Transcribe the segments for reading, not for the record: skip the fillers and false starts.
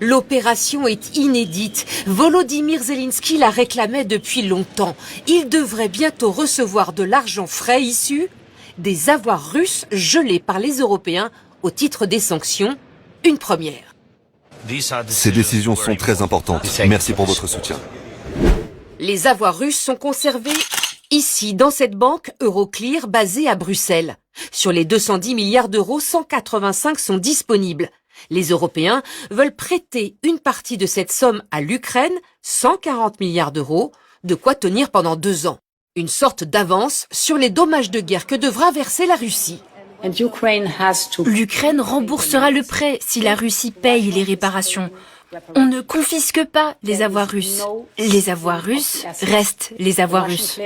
L'opération est inédite. Volodymyr Zelensky la réclamait depuis longtemps. Il devrait bientôt recevoir de l'argent frais issu des avoirs russes gelés par les Européens au titre des sanctions. Une première. Ces décisions sont très importantes. Merci pour votre soutien. Les avoirs russes sont conservés ici, dans cette banque Euroclear basée à Bruxelles. Sur les 210 milliards d'euros, 185 sont disponibles. Les Européens veulent prêter une partie de cette somme à l'Ukraine, 140 milliards d'euros, de quoi tenir pendant 2 ans. Une sorte d'avance sur les dommages de guerre que devra verser la Russie. L'Ukraine remboursera le prêt si la Russie paye les réparations. On ne confisque pas les avoirs russes. Les avoirs russes restent les avoirs russes.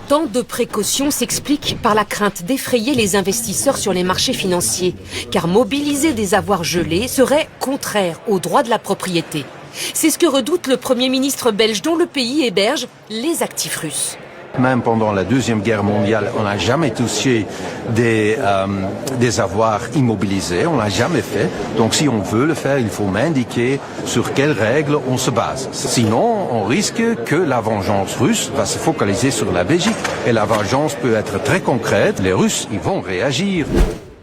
Tant de précautions s'expliquent par la crainte d'effrayer les investisseurs sur les marchés financiers, car mobiliser des avoirs gelés serait contraire au droit de la propriété. C'est ce que redoute le Premier ministre belge dont le pays héberge les actifs russes. Même pendant la Deuxième Guerre mondiale, on n'a jamais touché des avoirs immobilisés, on l'a jamais fait. Donc si on veut le faire, il faut m'indiquer sur quelles règles on se base. Sinon, on risque que la vengeance russe va se focaliser sur la Belgique. Et la vengeance peut être très concrète, les Russes, ils vont réagir.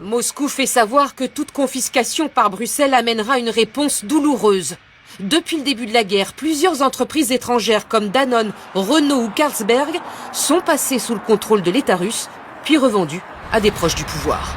Moscou fait savoir que toute confiscation par Bruxelles amènera une réponse douloureuse. Depuis le début de la guerre, plusieurs entreprises étrangères comme Danone, Renault ou Carlsberg sont passées sous le contrôle de l'État russe, puis revendues à des proches du pouvoir.